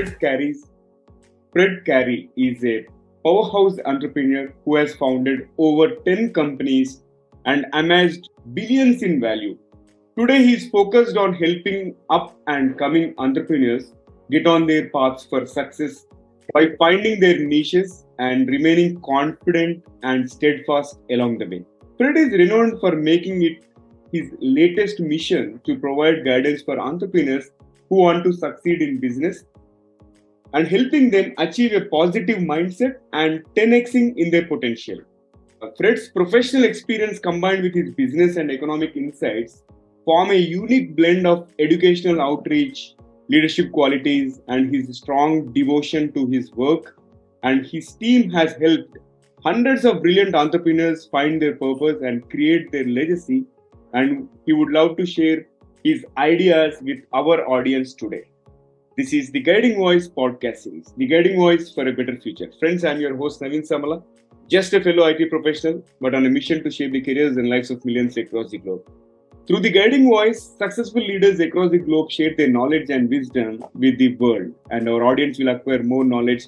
Fred Cary is a powerhouse entrepreneur who has founded over 10 companies and amassed billions in value. Today, he is focused on helping up and coming entrepreneurs get on their paths for success by finding their niches and remaining confident and steadfast along the way. Fred is renowned for making it his latest mission to provide guidance for entrepreneurs who want to succeed in business and helping them achieve a positive mindset and 10xing in their potential. Fred's professional experience combined with his business and economic insights form a unique blend of educational outreach, leadership qualities, and his strong devotion to his work. And his team has helped hundreds of brilliant entrepreneurs find their purpose and create their legacy. And he would love to share his ideas with our audience today. This is the Guiding Voice podcast series, The Guiding Voice for a Better Future. Friends, I'm your host, Naveen Samala, just a fellow IT professional, but on a mission to shape the careers and lives of millions across the globe. Through The Guiding Voice, successful leaders across the globe share their knowledge and wisdom with the world, and our audience will acquire more knowledge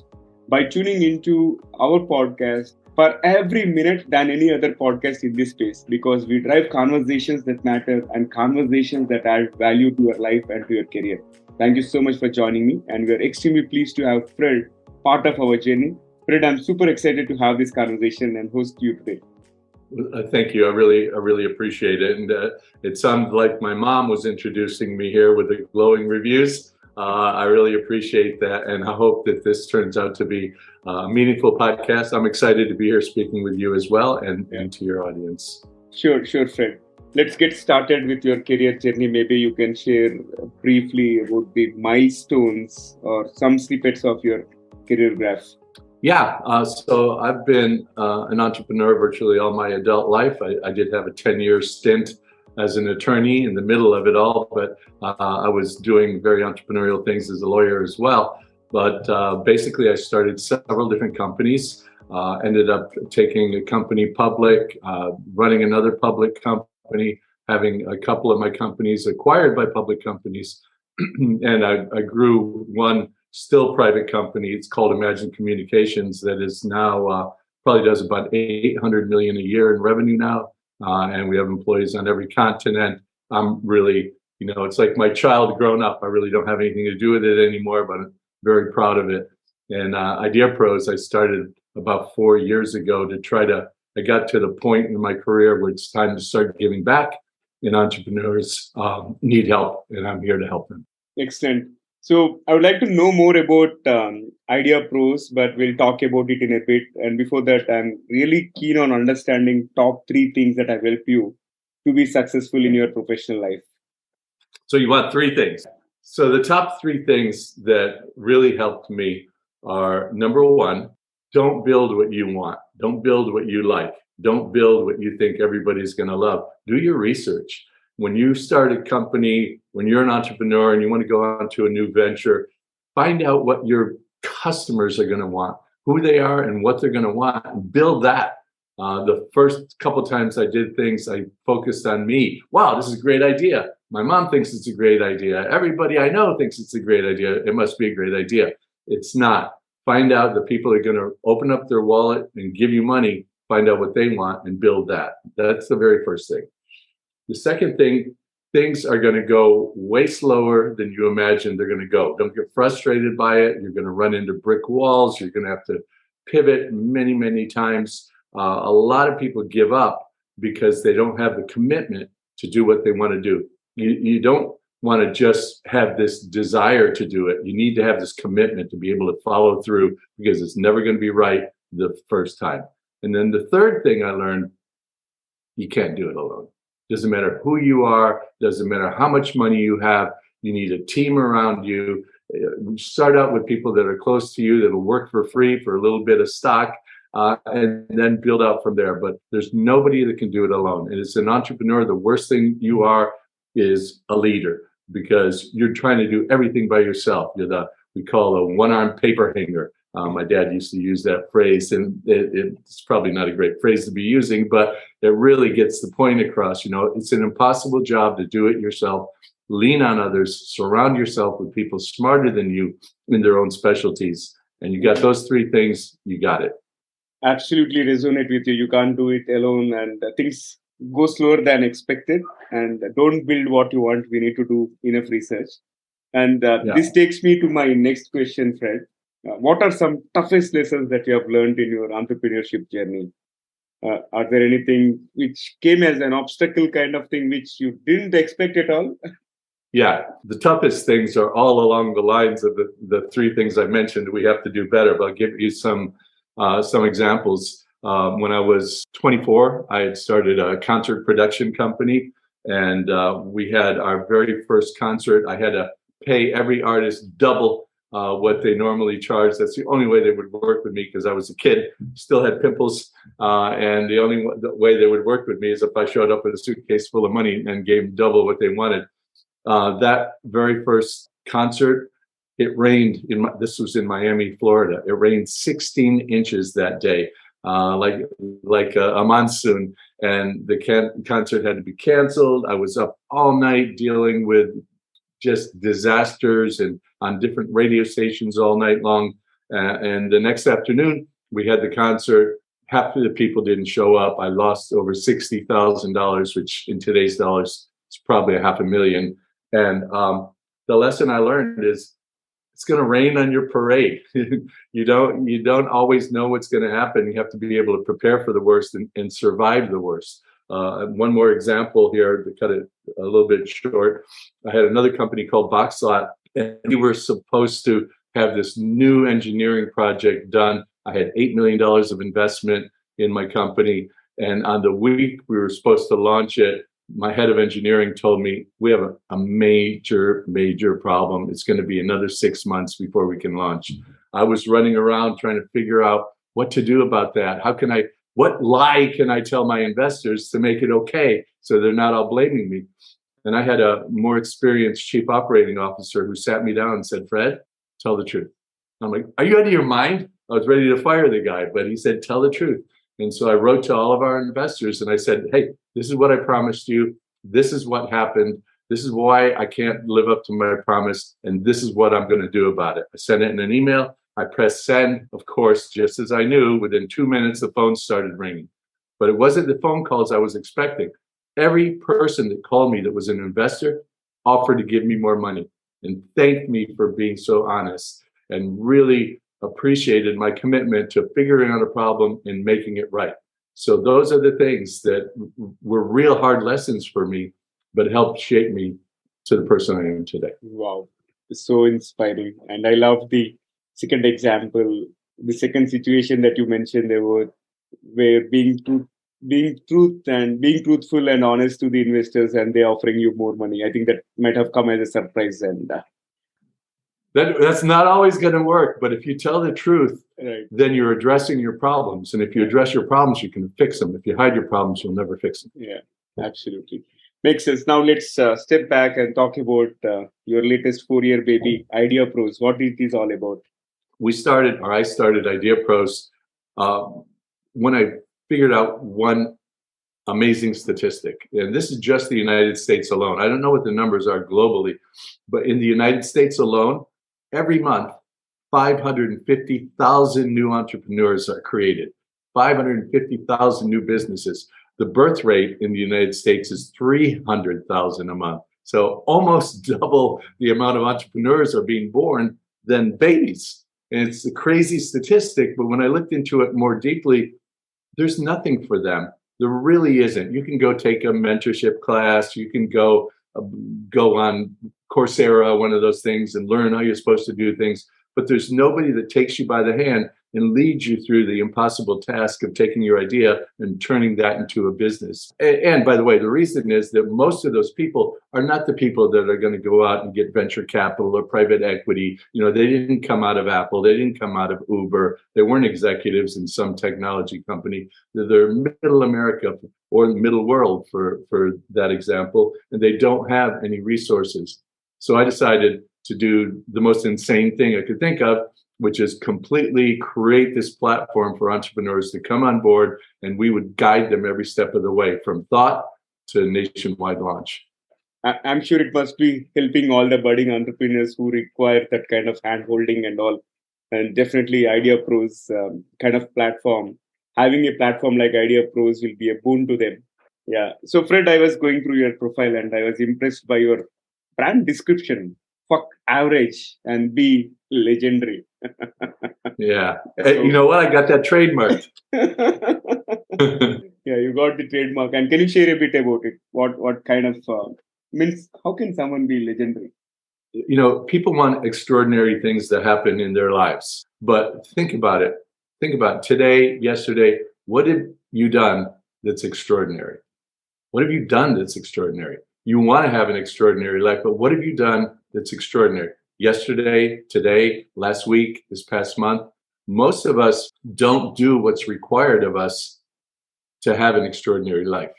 by tuning into our podcast for every minute than any other podcast in this space, because we drive conversations that matter and conversations that add value to your life and to your career. Thank you so much for joining me, and we are extremely pleased to have Fred part of our journey. Fred, I'm super excited to have this conversation and host you today. Thank you. I really appreciate it. And it sounded like my mom was introducing me here with the glowing reviews. I really appreciate that. And I hope that this turns out to be a meaningful podcast. I'm excited to be here speaking with you as well and to your audience. Sure, Fred. Let's get started with your career journey. Maybe you can share briefly about the milestones or some snippets of your career graph. Yeah, so I've been an entrepreneur virtually all my adult life. I did have a 10-year stint as an attorney in the middle of it all, but I was doing very entrepreneurial things as a lawyer as well. But basically, I started several different companies, ended up taking a company public, running another public company, having a couple of my companies acquired by public companies, and I grew one still private company. It's called Imagine Communications, that is now probably does about 800 million a year in revenue now. And we have employees on every continent. I'm really, it's like my child grown up. I really don't have anything to do with it anymore, but I'm very proud of it. And Ideapros, I started about 4 years ago I got to the point in my career where it's time to start giving back, and entrepreneurs need help, and I'm here to help them. Excellent. So I would like to know more about Ideapros, but we'll talk about it in a bit. And before that, I'm really keen on understanding top 3 things that have helped you to be successful in your professional life. So you want 3 things. So the top 3 things that really helped me are, number 1, don't build what you want. Don't build what you like. Don't build what you think everybody's going to love. Do your research. When you start a company, when you're an entrepreneur and you want to go on to a new venture, find out what your customers are going to want, who they are and what they're going to want, and build that. The first couple times I did things, I focused on me. Wow, this is a great idea. My mom thinks it's a great idea. Everybody I know thinks it's a great idea. It must be a great idea. It's not. Find out the people are going to open up their wallet and give you money. Find out what they want and build that. That's the very first thing. The second thing, things are going to go way slower than you imagine they're going to go. Don't get frustrated by it. You're going to run into brick walls. You're going to have to pivot many, many times. A lot of people give up because they don't have the commitment to do what they want to do. You don't want to just have this desire to do it. You need to have this commitment to be able to follow through, because it's never going to be right the first time. And then the third thing I learned, you can't do it alone. Doesn't matter who you are, doesn't matter how much money you have, you need a team around you. Start out with people that are close to you, that will work for free for a little bit of stock, and then build out from there. But there's nobody that can do it alone. And as an entrepreneur, the worst thing you are is a leader, because you're trying to do everything by yourself. You're we call a one-armed paper hanger. My dad used to use that phrase, and it's probably not a great phrase to be using, but it really gets the point across. It's an impossible job to do it yourself. lean on others, surround yourself with people smarter than you in their own specialties. And you got those three things, you got it. Absolutely resonate with you. You can't do it alone, and things go slower than expected. And don't build what you want. We need to do enough research. And this takes me to my next question, Fred. What are some toughest lessons that you have learned in your entrepreneurship journey? Are there anything which came as an obstacle kind of thing which you didn't expect at all? Yeah, the toughest things are all along the lines of the three things I mentioned we have to do better. But I'll give you some examples. When I was 24, I had started a concert production company, and we had our very first concert. I had to pay every artist double what they normally charge. That's the only way they would work with me, because I was a kid, still had pimples, and the only way they would work with me is if I showed up with a suitcase full of money and gave double what they wanted. That very first concert, it rained. This was in Miami, Florida. It rained 16 inches that day, like a monsoon, and the concert had to be canceled. I was up all night dealing with just disasters and on different radio stations all night long. And the next afternoon, we had the concert. Half of the people didn't show up. I lost over $60,000, which in today's dollars is probably $500,000. And the lesson I learned is it's going to rain on your parade. You don't always know what's going to happen. You have to be able to prepare for the worst and survive the worst. One more example here to cut it a little bit short. I had another company called Boxlot, and we were supposed to have this new engineering project done. I had $8 million of investment in my company, and on the week we were supposed to launch it, my head of engineering told me, we have a major problem. It's going to be another 6 months before we can launch. I was running around trying to figure out what to do about that. What lie can I tell my investors to make it okay so they're not all blaming me? And I had a more experienced chief operating officer who sat me down and said, Fred, tell the truth. I'm like, are you out of your mind? I was ready to fire the guy, but he said, tell the truth. And so I wrote to all of our investors and I said, hey, this is what I promised you. This is what happened. This is why I can't live up to my promise. And this is what I'm going to do about it. I sent it in an email. I pressed send, of course, just as I knew. Within 2 minutes, the phone started ringing. But it wasn't the phone calls I was expecting. Every person that called me that was an investor offered to give me more money and thanked me for being so honest and really appreciated my commitment to figuring out a problem and making it right. So those are the things that were real hard lessons for me, but helped shape me to the person I am today. Wow, it's so inspiring. And I love the second example, the second situation that you mentioned there where being truthful and honest to the investors, and they're offering you more money. I think that might have come as a surprise. And that's not always going to work, but if you tell the truth, right, then you're addressing your problems. And if you address your problems, you can fix them. If you hide your problems, you'll never fix them. Yeah, absolutely. Makes sense. Now let's step back and talk about your latest 4-year baby, Ideapros. What it is all about? I started Ideapros when I figured out one amazing statistic. And this is just the United States alone. I don't know what the numbers are globally, but in the United States alone, every month, 550,000 new entrepreneurs are created, 550,000 new businesses. The birth rate in the United States is 300,000 a month. So almost double the amount of entrepreneurs are being born than babies. And it's a crazy statistic, but when I looked into it more deeply, there's nothing for them. There really isn't. You can go take a mentorship class. You can go on Coursera, one of those things, and learn how you're supposed to do things. But there's nobody that takes you by the hand and leads you through the impossible task of taking your idea and turning that into a business. And by the way, the reason is that most of those people are not the people that are going to go out and get venture capital or private equity. You know, they didn't come out of Apple. They didn't come out of Uber. They weren't executives in some technology company. They're middle America or middle world for that example, and they don't have any resources. So I decided to do the most insane thing I could think of, which is completely create this platform for entrepreneurs to come on board, and we would guide them every step of the way from thought to nationwide launch. I'm sure it must be helping all the budding entrepreneurs who require that kind of hand holding and all. And definitely, Ideapros kind of platform, having a platform like Ideapros will be a boon to them. Yeah. So, Fred, I was going through your profile and I was impressed by your brand description. Fuck average and be legendary. Yeah. So, You know what? I got that trademarked. yeah, you got the trademark. And can you share a bit about it? What kind of means? How can someone be legendary? You know, people want extraordinary things that happen in their lives. But think about it. Think about today, yesterday. What have you done that's extraordinary? What have you done that's extraordinary? You want to have an extraordinary life, but what have you done that's extraordinary? Yesterday, today, last week, this past month, most of us don't do what's required of us to have an extraordinary life.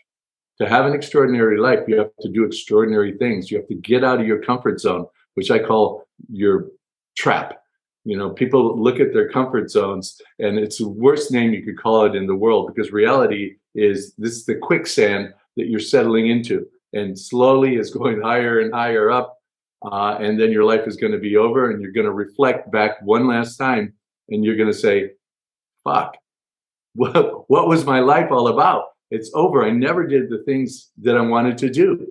To have an extraordinary life, you have to do extraordinary things. You have to get out of your comfort zone, which I call your trap. You know, people look at their comfort zones, and it's the worst name you could call it in the world, because reality is this is the quicksand that you're settling into, and slowly it's going higher and higher up, and then your life is going to be over, and you're going to reflect back one last time, and you're going to say, fuck, what was my life all about? It's over. I never did the things that I wanted to do.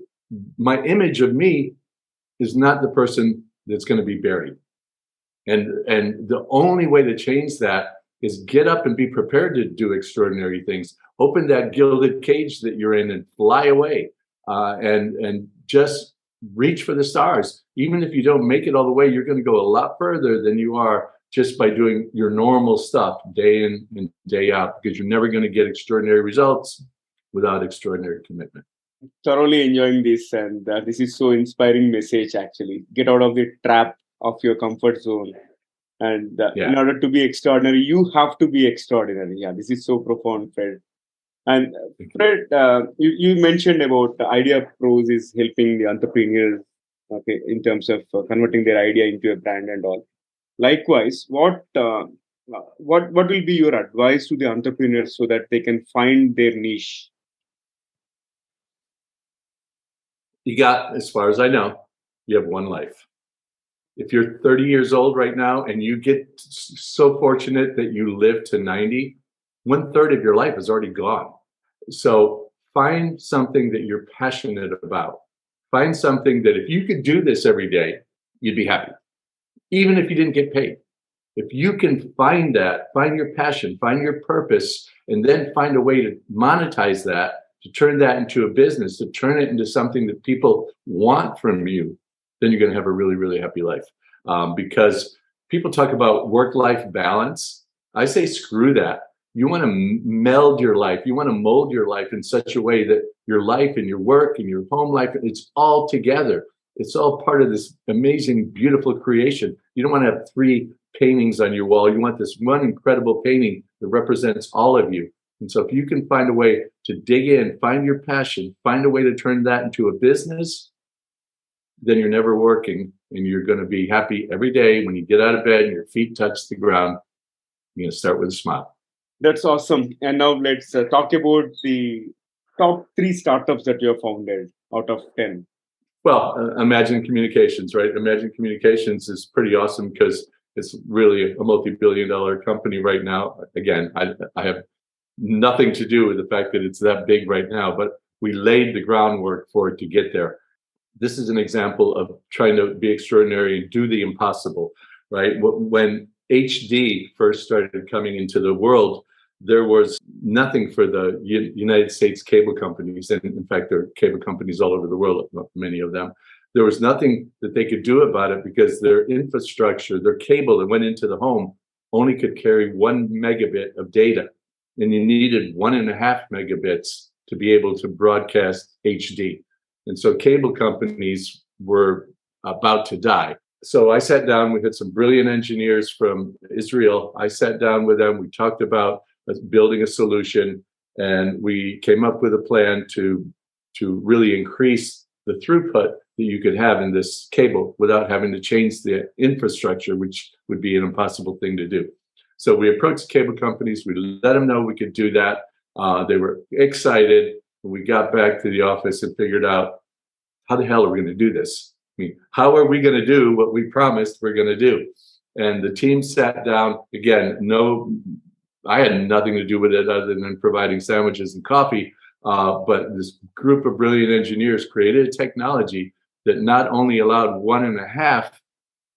My image of me is not the person that's going to be buried. And the only way to change that is get up and be prepared to do extraordinary things. Open that gilded cage that you're in and fly away, and just reach for the stars. Even if you don't make it all the way, you're going to go a lot further than you are just by doing your normal stuff day in and day out, because you're never going to get extraordinary results without extraordinary commitment. Thoroughly enjoying this, and this is so inspiring message. Actually, get out of the trap of your comfort zone, and in order to be extraordinary, you have to be extraordinary. Yeah, this is so profound, Fred. And Fred, you mentioned about the Ideapros is helping the entrepreneurs, okay, in terms of converting their idea into a brand and all. Likewise, what will be your advice to the entrepreneurs so that they can find their niche? You got, as far as I know, you have one life. If you're 30 years old right now and you get so fortunate that you live to 90, 1/3 of your life is already gone. So find something that you're passionate about. Find something that if you could do this every day, you'd be happy, even if you didn't get paid. If you can find that, find your passion, find your purpose, and then find a way to monetize that, to turn that into a business, to turn it into something that people want from you, then you're going to have a really, really happy life. Because people talk about work-life balance. I say, screw that. You want to meld your life. You want to mold your life in such a way that your life and your work and your home life, it's all together. It's all part of this amazing, beautiful creation. You don't want to have 3 paintings on your wall. You want this one incredible painting that represents all of you. And so if you can find a way to dig in, find your passion, find a way to turn that into a business, then you're never working, and you're going to be happy every day. When you get out of bed and your feet touch the ground, you're going to start with a smile. That's awesome. And now let's talk about the top 3 startups that you have founded out of 10. Well, Imagine Communications, right? Imagine Communications is pretty awesome because it's really a multi-billion-dollar company right now. Again, I have nothing to do with the fact that it's that big right now, but we laid the groundwork for it to get there. This is an example of trying to be extraordinary and do the impossible, right? When HD first started coming into the world, there was nothing for the United States cable companies. And in fact, there are cable companies all over the world, many of them. There was nothing that they could do about it because their infrastructure, their cable that went into the home only could carry 1 megabit of data. And you needed 1.5 megabits to be able to broadcast HD. And so cable companies were about to die. So I sat down, we had some brilliant engineers from Israel. I sat down with them, we talked about building a solution, and we came up with a plan to really increase the throughput that you could have in this cable without having to change the infrastructure, which would be an impossible thing to do. So we approached cable companies, we let them know we could do that. They were excited. We got back to the office and figured out how the hell are we going to do this? I mean, how are we going to do what we promised we're going to do? And the team sat down. Again, I had nothing to do with it other than providing sandwiches and coffee. But this group of brilliant engineers created a technology that not only allowed 1.5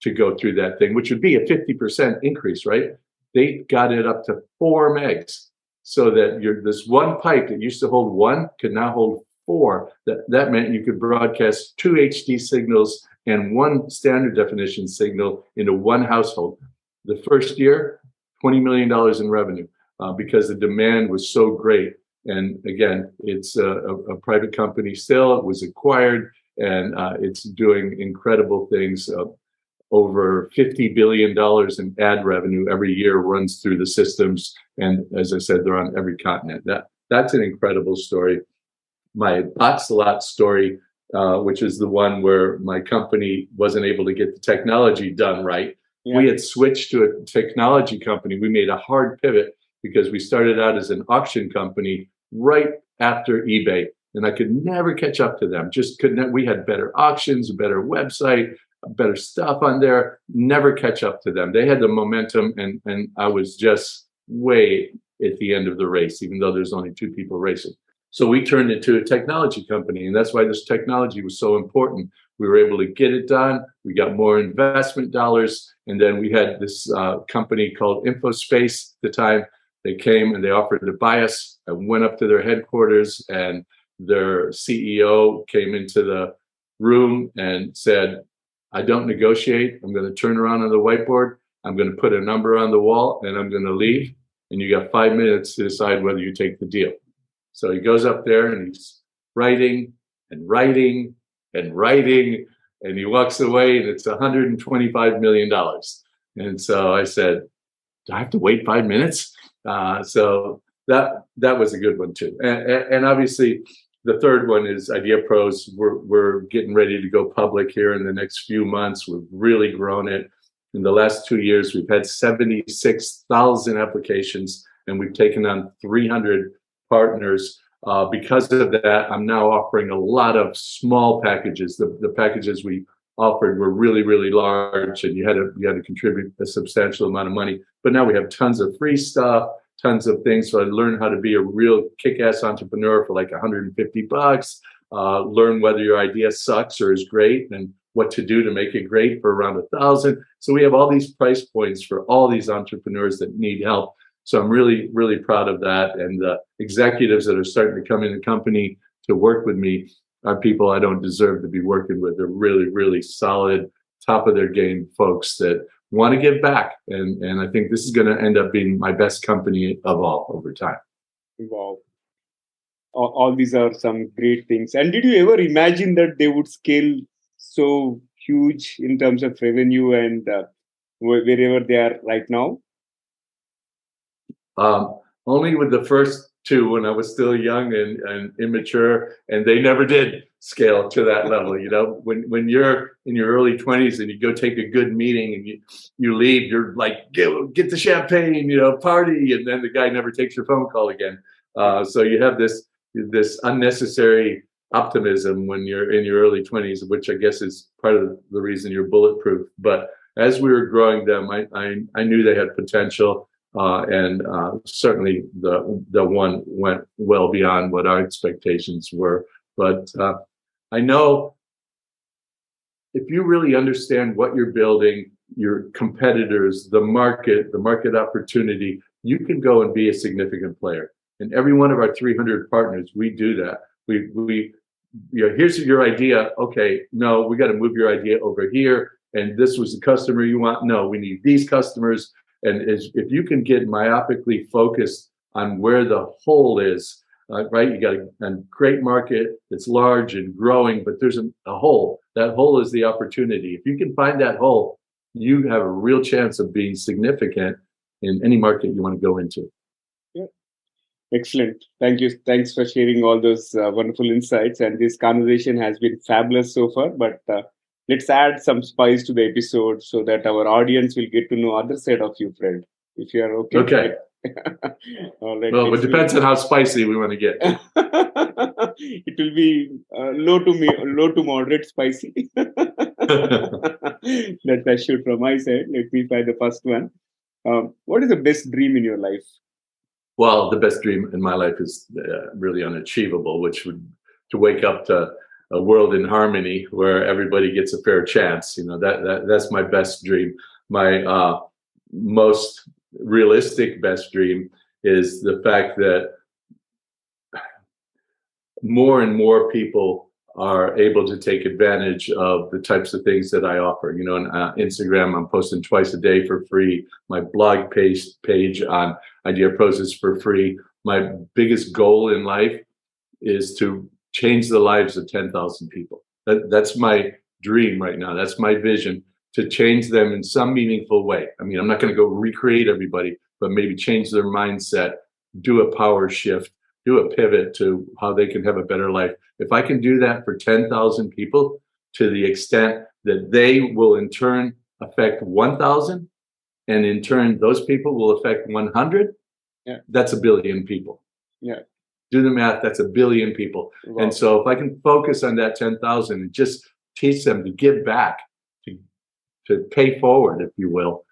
to go through that thing, which would be a 50% increase, right? They got it up to 4 megs, so that this one pipe that used to hold 1 could now hold 4. That meant you could broadcast 2 HD signals and 1 standard definition signal into one household. The first year, $20 million in revenue, because the demand was so great. And again, it's a private company still. It was acquired, and it's doing incredible things. Over $50 billion in ad revenue every year runs through the systems. And as I said, they're on every continent. That's an incredible story. My Box a Lot story, which is the one where my company wasn't able to get the technology done right. Yeah. We had switched to a technology company. We made a hard pivot because we started out as an auction company right after eBay, and I could never catch up to them. Just couldn't. We had better auctions, a better website, better stuff on there. Never catch up to them. They had the momentum, and I was just way at the end of the race, even though there's only 2 people racing. So we turned into a technology company, and that's why this technology was so important. We were able to get it done. We got more investment dollars, and then we had this company called InfoSpace at the time. They came and they offered to buy us. I went up to their headquarters, and their CEO came into the room and said, I don't negotiate. I'm going to turn around on the whiteboard. I'm going to put a number on the wall, and I'm going to leave. And you got 5 minutes to decide whether you take the deal. So he goes up there and he's writing and writing and writing, and he walks away, and it's $125 million. And so I said, do I have to wait 5 minutes? So that was a good one too. And obviously the third one is Ideapros. We're getting ready to go public here in the next few months. We've really grown it. In the last 2 years, we've had 76,000 applications, and we've taken on 300 partners. Because of that, I'm now offering a lot of small packages. The packages we offered were really, really large, and you had to contribute a substantial amount of money. But now we have tons of free stuff, tons of things. So I learned how to be a real kick-ass entrepreneur for like $150. Learn whether your idea sucks or is great, and what to do to make it great for around $1,000. So we have all these price points for all these entrepreneurs that need help. So I'm really, really proud of that. And the executives that are starting to come in the company to work with me are people I don't deserve to be working with. They're really, really solid, top of their game folks that want to give back. And I think this is going to end up being my best company of all over time. Wow. All these are some great things. And did you ever imagine that they would scale so huge in terms of revenue and wherever they are right now? Only with the first 2 when I was still young and immature, and they never did scale to that level. You know, when you're in your early 20s and you go take a good meeting and you leave, you're like, get the champagne, party, and then the guy never takes your phone call again. So you have this unnecessary optimism when you're in your early 20s, which I guess is part of the reason you're bulletproof. But as we were growing them, I knew they had potential. And certainly the one went well beyond what our expectations were. But I know if you really understand what you're building, your competitors, the market opportunity, you can go and be a significant player. And every one of our 300 partners, we do that. We here's your idea. Okay, no, we got to move your idea over here. And this was the customer you want. No, we need these customers. And if you can get myopically focused on where the hole is, right? You got a great market that's large and growing, but there's a hole. That hole is the opportunity. If you can find that hole, you have a real chance of being significant in any market you want to go into. Yeah. Excellent. Thank you. Thanks for sharing all those wonderful insights. And this conversation has been fabulous so far, but let's add some spice to the episode so that our audience will get to know other side of you, Fred. If you are okay. Okay. All right, Well, it depends on how spicy we want to get. it will be low to moderate spicy. That's assured from my side. Let me try the first one. What is the best dream in your life? Well, the best dream in my life is really unachievable, which would to wake up to a world in harmony where everybody gets a fair chance. You know, that's my best dream. My most realistic best dream is the fact that more and more people are able to take advantage of the types of things that I offer. You know, on Instagram, I'm posting twice a day for free. My blog page on Ideapros is for free. My biggest goal in life is to change the lives of 10,000 people. That's my dream right now. That's my vision, to change them in some meaningful way. I mean, I'm not going to go recreate everybody, but maybe change their mindset, do a power shift, do a pivot to how they can have a better life. If I can do that for 10,000 people to the extent that they will in turn affect 1,000, and in turn those people will affect 100, Yeah. that's a billion people. Yeah. Do the math, that's a billion people. Wow. And so if I can focus on that 10,000 and just teach them to give back, to pay forward, if you will,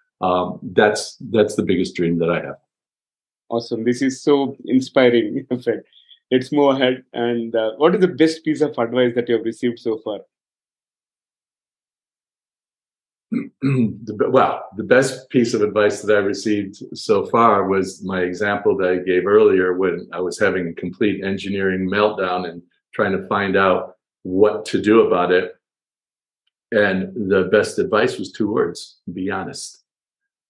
that's the biggest dream that I have. Awesome. This is so inspiring, Fred. Let's move ahead. And what is the best piece of advice that you have received so far? The best piece of advice that I received so far was my example that I gave earlier when I was having a complete engineering meltdown and trying to find out what to do about it. And the best advice was 2 words: be honest.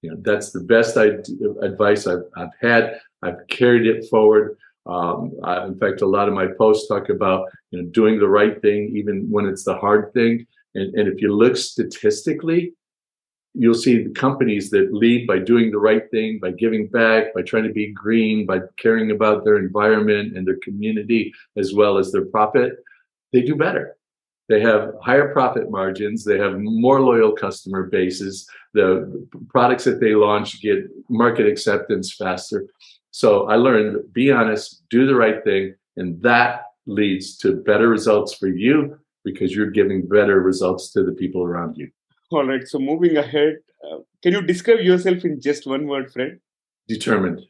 You know, that's the best advice I've had. I've carried it forward. In fact, a lot of my posts talk about, you know, doing the right thing, even when it's the hard thing. And if you look statistically, you'll see the companies that lead by doing the right thing, by giving back, by trying to be green, by caring about their environment and their community, as well as their profit, they do better. They have higher profit margins. They have more loyal customer bases. The products that they launch get market acceptance faster. So I learned, be honest, do the right thing, and that leads to better results for you because you're giving better results to the people around you. All right. So moving ahead, can you describe yourself in just one word, Fred? Determined.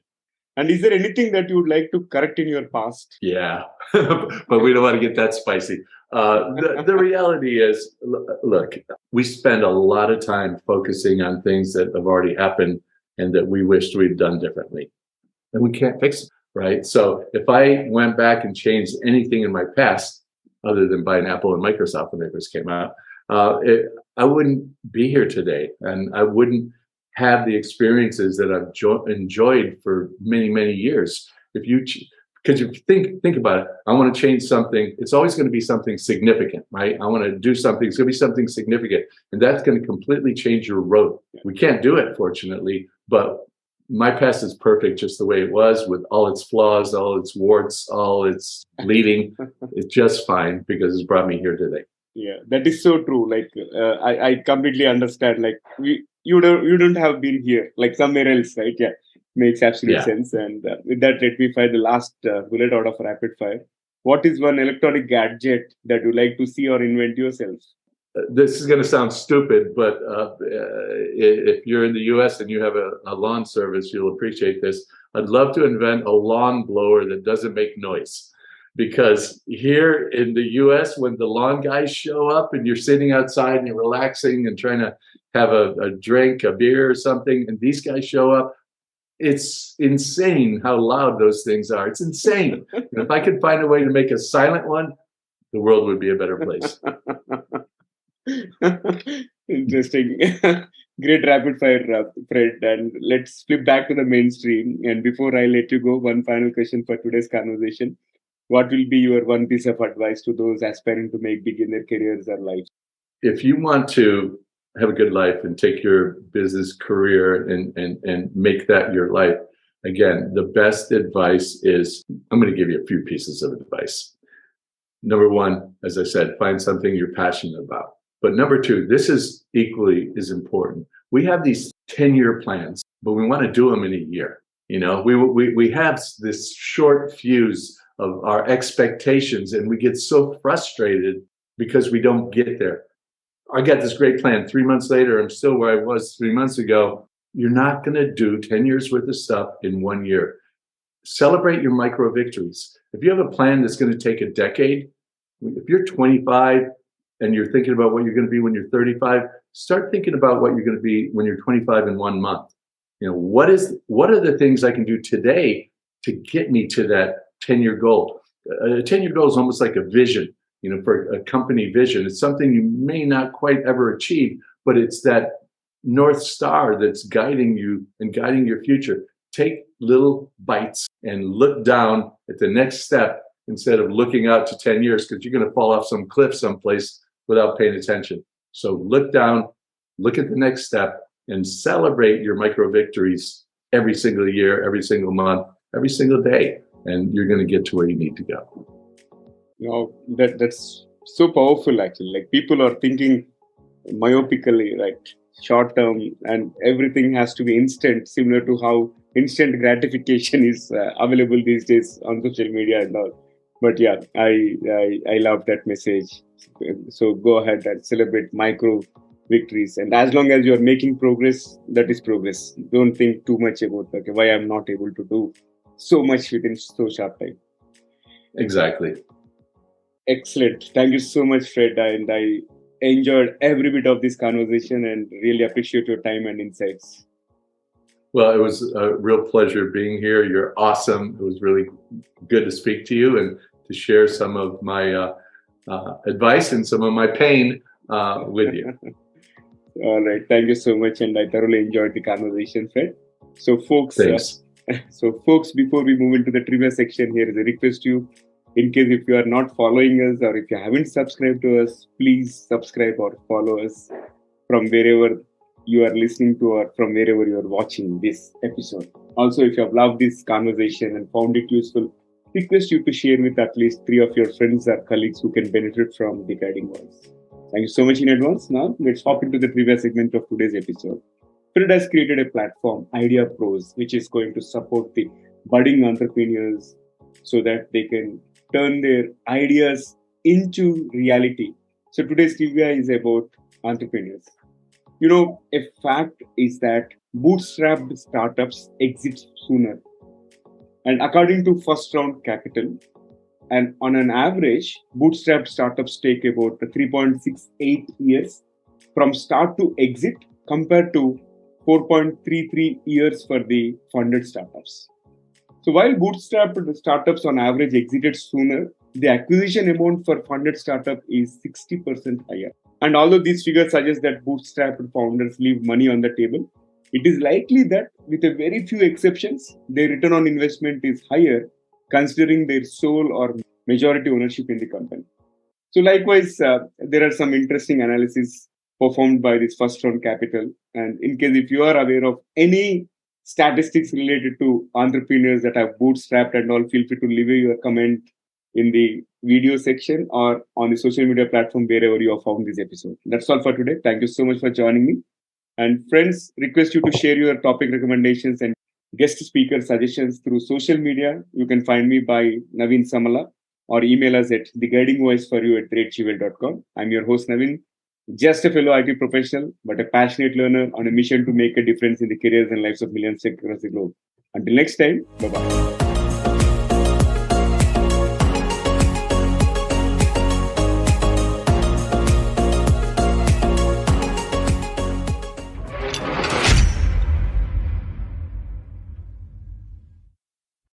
And is there anything that you would like to correct in your past? Yeah, but we don't want to get that spicy. The reality is, look, we spend a lot of time focusing on things that have already happened and that we wished we'd done differently. And we can't fix it, right? So if I went back and changed anything in my past, other than buying Apple and Microsoft when they first came out, I wouldn't be here today, and I wouldn't have the experiences that I've enjoyed for many, many years. If you, because you think about it, I want to change something. It's always going to be something significant, right? I want to do something. It's going to be something significant, and that's going to completely change your road. We can't do it, fortunately, but my past is perfect just the way it was, with all its flaws, all its warts, all its bleeding. It's just fine because it's brought me here today. Yeah, that is so true. Like I completely understand. Like you don't have been here, like somewhere else, right? Yeah, makes absolute sense. And with that, let me find the last bullet out of rapid fire. What is one electronic gadget that you like to see or invent yourself? This is going to sound stupid, but if you're in the US and you have a lawn service, you'll appreciate this. I'd love to invent a lawn blower that doesn't make noise. Because here in the US, when the lawn guys show up and you're sitting outside and you're relaxing and trying to have a drink, a beer or something, and these guys show up, it's insane how loud those things are. It's insane. And if I could find a way to make a silent one, the world would be a better place. Interesting. Great rapid fire, Fred. And let's flip back to the mainstream. And before I let you go, one final question for today's conversation. What will be your one piece of advice to those aspiring to make big in their careers or life? If you want to have a good life and take your business career and make that your life, again, the best advice is, I'm going to give you a few pieces of advice. Number one, as I said, find something you're passionate about. But number two, this is equally as important. We have these 10-year plans, but we want to do them in a year. We have this short fuse of our expectations, and we get so frustrated because we don't get there. I got this great plan. 3 months later, I'm still where I was 3 months ago. You're not going to do 10 years worth of stuff in 1 year. Celebrate your micro victories. If you have a plan that's going to take a decade, if you're 25 and you're thinking about what you're going to be when you're 35, start thinking about what you're going to be when you're 25 in 1 month. What are the things I can do today to get me to that 10-year goal? A 10-year goal is almost like a vision, for a company vision. It's something you may not quite ever achieve, but it's that North Star that's guiding you and guiding your future. Take little bites and look down at the next step instead of looking out to 10 years, because you're going to fall off some cliff someplace without paying attention. So look down, look at the next step, and celebrate your micro victories every single year, every single month, every single day, and you're going to get to where you need to go. That's so powerful, actually. Like, people are thinking myopically, like short term, and everything has to be instant, similar to how instant gratification is available these days on social media and all. But yeah, I love that message. So go ahead and celebrate micro victories, and as long as you're making progress, that is progress. Don't think too much about why I'm not able to do so much within so short time. Exactly. Excellent. Thank you so much, Fred, and I enjoyed every bit of this conversation and really appreciate your time and insights. Well, it was a real pleasure being here. You're awesome. It was really good to speak to you and to share some of my advice and some of my pain with you. All right. Thank you so much. And I thoroughly enjoyed the conversation, Fred. So folks, before we move into the trivia section, here is a request to you. In case if you are not following us or if you haven't subscribed to us, please subscribe or follow us from wherever you are listening to or from wherever you are watching this episode. Also, if you have loved this conversation and found it useful, request you to share with at least 3 of your friends or colleagues who can benefit from the guiding voice. Thank you so much in advance. Now, let's hop into the trivia segment of today's episode. Fred has created a platform, Ideapros, which is going to support the budding entrepreneurs so that they can turn their ideas into reality. So today's trivia is about entrepreneurs. A fact is that bootstrapped startups exit sooner. And according to First Round Capital, and on an average, bootstrapped startups take about 3.68 years from start to exit compared to 4.33 years for the funded startups. So while bootstrapped startups on average exited sooner, the acquisition amount for funded startup is 60% higher. And although these figures suggest that bootstrapped founders leave money on the table, it is likely that with a very few exceptions, their return on investment is higher, considering their sole or majority ownership in the company. So likewise, there are some interesting analysis performed by this First Round Capital. And in case if you are aware of any statistics related to entrepreneurs that have bootstrapped and all, feel free to leave your comment in the video section or on the social media platform wherever you have found this episode. That's all for today. Thank you so much for joining me. And friends, request you to share your topic recommendations and guest speaker suggestions through social media. You can find me by Naveen Samala or email us at theguidingvoiceforyou@gmail.com. I'm your host, Naveen, just a fellow IT professional, but a passionate learner on a mission to make a difference in the careers and lives of millions across the globe. Until next time, bye-bye.